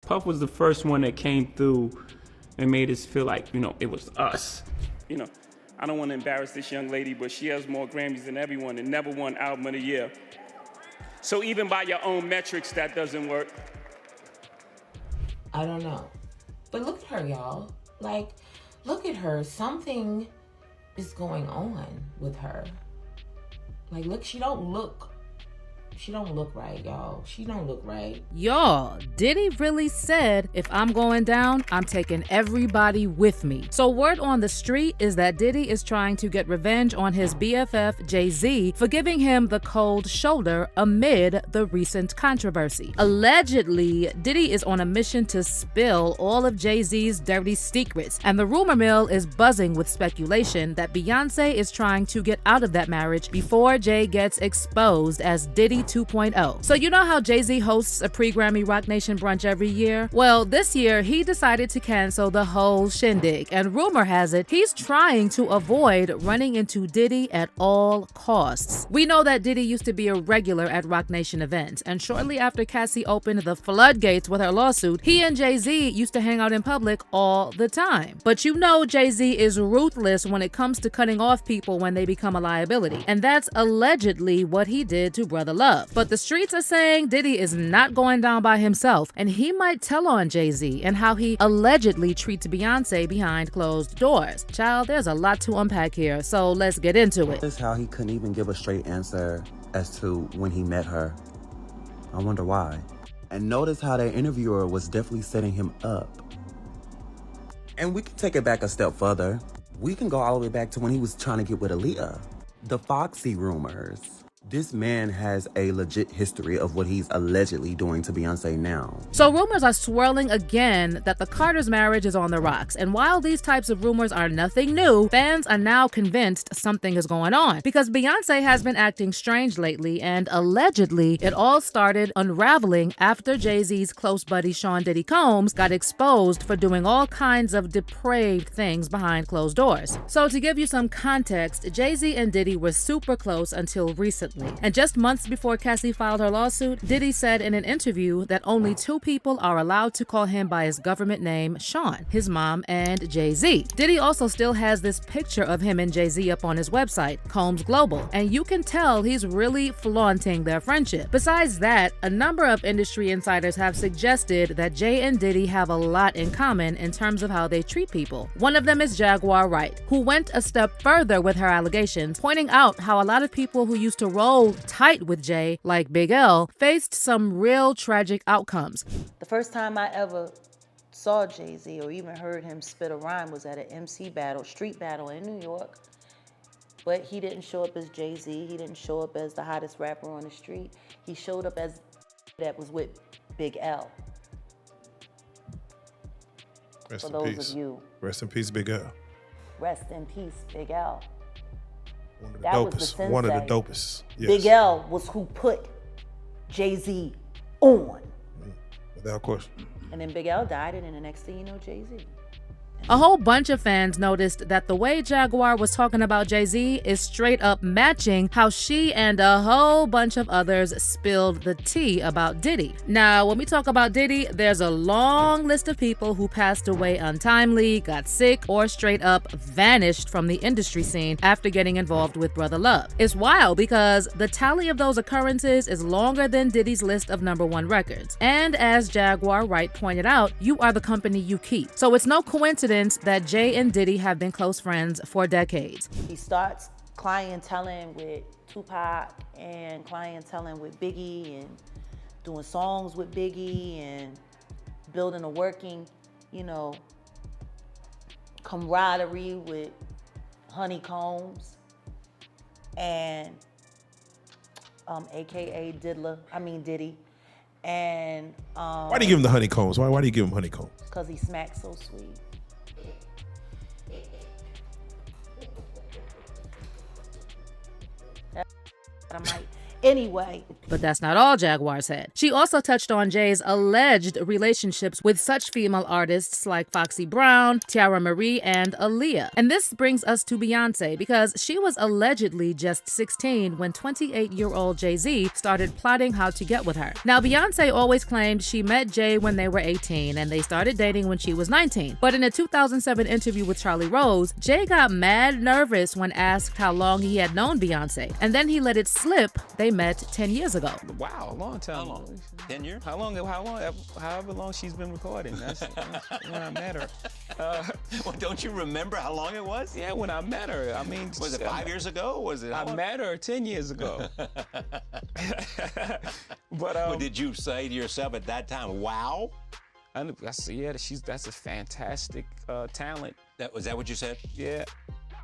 Puff was the first one that came through and made us feel like, it was us. I don't want to embarrass this young lady, but she has more Grammys than everyone and never won Album of the Year. So even by your own metrics, that doesn't work. I don't know. But look at her, y'all. Like, look at her. Something is going on with her. Like, look, she don't look right, y'all. She don't look right. Y'all, Diddy really said, if I'm going down, I'm taking everybody with me. So word on the street is that Diddy is trying to get revenge on his BFF Jay-Z for giving him the cold shoulder amid the recent controversy. Allegedly, Diddy is on a mission to spill all of Jay-Z's dirty secrets, and the rumor mill is buzzing with speculation that Beyonce is trying to get out of that marriage before Jay gets exposed as Diddy 2.0. So you know how Jay-Z hosts a pre-Grammy Rock Nation brunch every year? Well, this year he decided to cancel the whole shindig, and rumor has it he's trying to avoid running into Diddy at all costs. We know that Diddy used to be a regular at Rock Nation events, and shortly after Cassie opened the floodgates with her lawsuit, he and Jay-Z used to hang out in public all the time. But you know Jay-Z is ruthless when it comes to cutting off people when they become a liability, and that's allegedly what he did to Brother Love. But the streets are saying Diddy is not going down by himself, and he might tell on Jay-Z and how he allegedly treats Beyonce behind closed doors. Child, there's a lot to unpack here, so let's get into it. This is how he couldn't even give a straight answer as to when he met her. I wonder why. And notice how the interviewer was definitely setting him up. And we can take it back a step further. We can go all the way back to when he was trying to get with Aaliyah. The Foxy rumors. This man has a legit history of what he's allegedly doing to Beyonce now. So rumors are swirling again that the Carters' marriage is on the rocks. And while these types of rumors are nothing new, fans are now convinced something is going on. Because Beyonce has been acting strange lately, and allegedly it all started unraveling after Jay-Z's close buddy Sean Diddy Combs got exposed for doing all kinds of depraved things behind closed doors. So to give you some context, Jay-Z and Diddy were super close until recently. And just months before Cassie filed her lawsuit, Diddy said in an interview that only two people are allowed to call him by his government name, Sean, his mom, and Jay-Z. Diddy also still has this picture of him and Jay-Z up on his website, Combs Global, and you can tell he's really flaunting their friendship. Besides that, a number of industry insiders have suggested that Jay and Diddy have a lot in common in terms of how they treat people. One of them is Jaguar Wright, who went a step further with her allegations, pointing out how a lot of people who used to roll tight with Jay, like Big L, faced some real tragic outcomes. The first time I ever saw Jay-Z or even heard him spit a rhyme was at an MC battle, street battle in New York. But he didn't show up as Jay-Z. He didn't show up as the hottest rapper on the street. He showed up as that was with Big L. Rest For in those peace. of you. Rest in peace, Big L. Rest in peace, Big L. One of the That was the dopest. One of the sensei. dopest. Yes. Big L was who put Jay-Z on. Without question. And then Big L died, and then the next thing you know, Jay-Z. A whole bunch of fans noticed that the way Jaguar was talking about Jay-Z is straight up matching how she and a whole bunch of others spilled the tea about Diddy. Now, when we talk about Diddy, there's a long list of people who passed away untimely, got sick, or straight up vanished from the industry scene after getting involved with Brother Love. It's wild because the tally of those occurrences is longer than Diddy's list of #1 records. And as Jaguar Wright pointed out, you are the company you keep. So it's no coincidence that Jay and Diddy have been close friends for decades. He starts clienteling with Tupac and clienteling with Biggie and doing songs with Biggie and building a working, camaraderie with Honeycombs and AKA Diddy. And Why do you give him the honeycombs? Why do you give him honeycombs? because he smacks so sweet. Anyway. But that's not all Jaguar said. She also touched on Jay's alleged relationships with such female artists like Foxy Brown, Tiara Marie, and Aaliyah. And this brings us to Beyonce, because she was allegedly just 16 when 28-year-old Jay-Z started plotting how to get with her. Now, Beyonce always claimed she met Jay when they were 18 and they started dating when she was 19. But in a 2007 interview with Charlie Rose, Jay got mad nervous when asked how long he had known Beyonce. And then he let it slip they met 10 years ago. Wow, a long time. How long? 10 years? However long she's been recording. That's when I met her. Well, don't you remember how long it was? Yeah, when I met her. I mean, Was it 5 years ago? Was it? I met her 10 years ago. But did you say to yourself at that time, wow? That's a fantastic talent. Was that what you said? Yeah.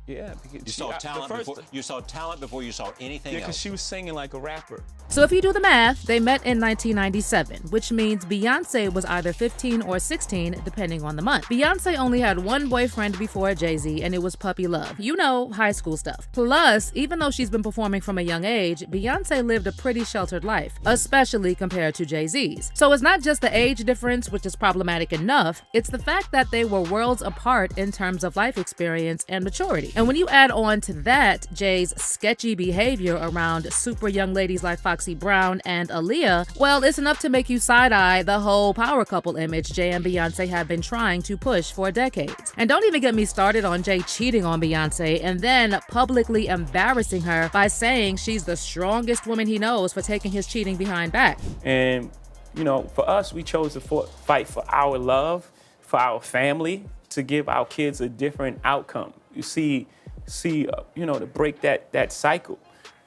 Yeah, because You saw talent before you saw anything because else. she was singing like a rapper. So if you do the math, they met in 1997, which means Beyonce was either 15 or 16, depending on the month. Beyonce only had one boyfriend before Jay-Z, and it was puppy love. You know, high school stuff. Plus, even though she's been performing from a young age, Beyonce lived a pretty sheltered life, especially compared to Jay-Z's. So it's not just the age difference, which is problematic enough, it's the fact that they were worlds apart in terms of life experience and maturity. And when you add on to that Jay's sketchy behavior around super young ladies like Foxy Brown and Aaliyah, well, it's enough to make you side-eye the whole power couple image Jay and Beyonce have been trying to push for decades. And don't even get me started on Jay cheating on Beyonce and then publicly embarrassing her by saying she's the strongest woman he knows for taking his cheating behind back. And, you know, for us, we chose to fight for our love, for our family, to give our kids a different outcome. You see, to break that cycle.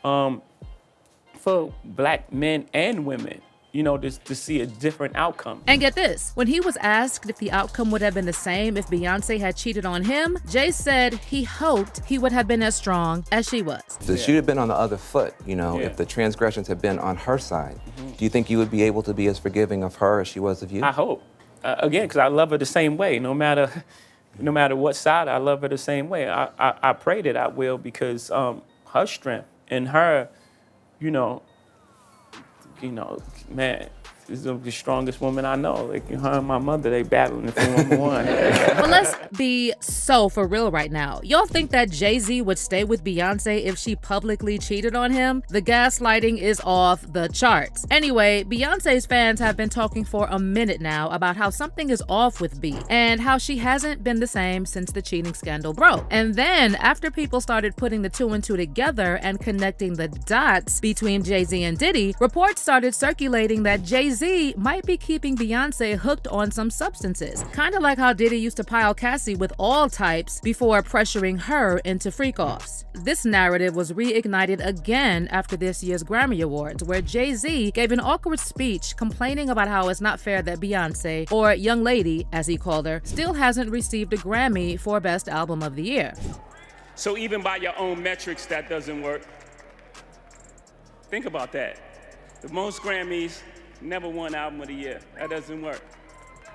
For black men and women, to see a different outcome. And get this, when he was asked if the outcome would have been the same if Beyonce had cheated on him, Jay said he hoped he would have been as strong as she was. If the shoe had been on the other foot, if the transgressions had been on her side, do you think you would be able to be as forgiving of her as she was of you? I hope. Again, because I love her the same way, no matter what side, I love her the same way. I pray that I will, because her strength and her, man, she's the strongest woman I know. Like her and my mother, they battling for number one. But let's be so for real right now. Y'all think that Jay-Z would stay with Beyonce if she publicly cheated on him? The gaslighting is off the charts. Anyway, Beyonce's fans have been talking for a minute now about how something is off with B and how she hasn't been the same since the cheating scandal broke. And then after people started putting the two and two together and connecting the dots between Jay-Z and Diddy, reports started circulating that Jay-Z might be keeping Beyonce hooked on some substances. Kind of like how Diddy used to pile Cassie with all types before pressuring her into freak-offs. This narrative was reignited again after this year's Grammy Awards, where Jay-Z gave an awkward speech complaining about how it's not fair that Beyonce, or Young Lady, as he called her, still hasn't received a Grammy for Best Album of the Year. So even by your own metrics, that doesn't work. Think about that. The most Grammys, never won Album of the Year. That doesn't work.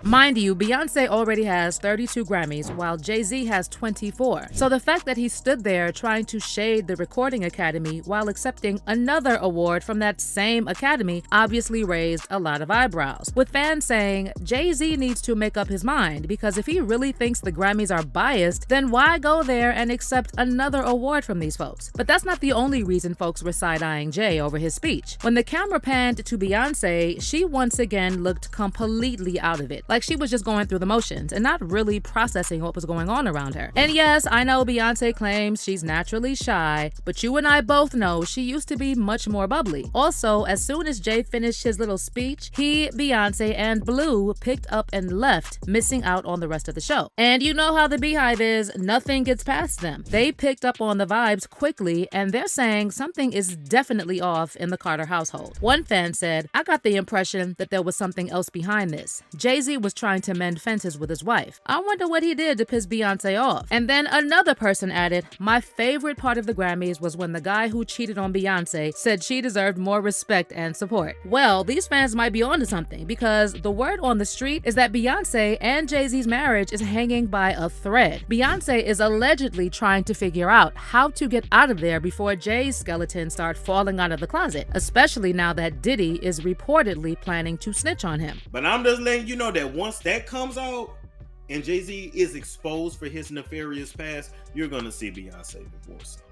Mind you, Beyonce already has 32 Grammys, while Jay-Z has 24. So the fact that he stood there trying to shade the Recording Academy while accepting another award from that same academy obviously raised a lot of eyebrows, with fans saying Jay-Z needs to make up his mind, because if he really thinks the Grammys are biased, then why go there and accept another award from these folks? But that's not the only reason folks were side-eyeing Jay over his speech. When the camera panned to Beyonce, she once again looked completely out of it. Like she was just going through the motions and not really processing what was going on around her. And yes, I know Beyonce claims she's naturally shy, but you and I both know she used to be much more bubbly. Also, as soon as Jay finished his little speech, he, Beyonce, and Blue picked up and left, missing out on the rest of the show. And you know how the Beehive is, nothing gets past them. They picked up on the vibes quickly, and they're saying something is definitely off in the Carter household. One fan said, "I got the impression that there was something else behind this. Jay-Z was trying to mend fences with his wife. I wonder what he did to piss Beyonce off. And then another person added, my favorite part of the Grammys was when the guy who cheated on Beyonce said she deserved more respect and support. Well, these fans might be onto something, because the word on the street is that Beyonce and Jay-Z's marriage is hanging by a thread. Beyonce is allegedly trying to figure out how to get out of there before Jay's skeleton start falling out of the closet, especially now that Diddy is reportedly planning to snitch on him. But I'm just letting you know that once that comes out and Jay-Z is exposed for his nefarious past, you're gonna see Beyonce divorce him.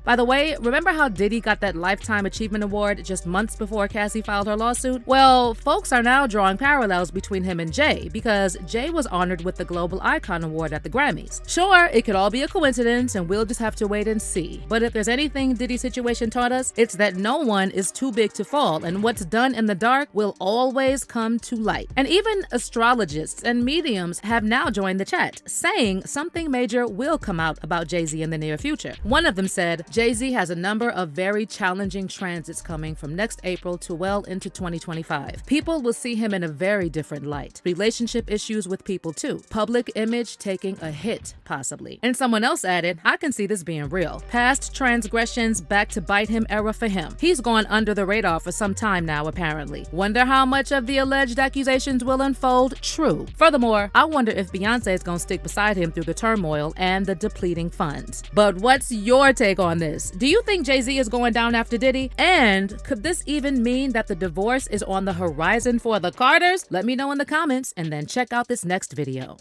By the way, remember how Diddy got that Lifetime Achievement Award just months before Cassie filed her lawsuit? Well, folks are now drawing parallels between him and Jay, because Jay was honored with the Global Icon Award at the Grammys. Sure, it could all be a coincidence and we'll just have to wait and see. But if there's anything Diddy's situation taught us, it's that no one is too big to fall, and what's done in the dark will always come to light. And even astrologists and mediums have now joined the chat, saying something major will come out about Jay-Z in the near future. One of them said, Jay-Z has a number of very challenging transits coming from next April to well into 2025. People will see him in a very different light. Relationship issues with people too. Public image taking a hit, possibly. And someone else added, I can see this being real. Past transgressions back to bite him era for him. He's gone under the radar for some time now, apparently. Wonder how much of the alleged accusations will unfold true. Furthermore, I wonder if Beyonce is gonna stick beside him through the turmoil and the depleting funds. But what's your take on this? Do you think Jay-Z is going down after Diddy? And could this even mean that the divorce is on the horizon for the Carters? Let me know in the comments, and then check out this next video.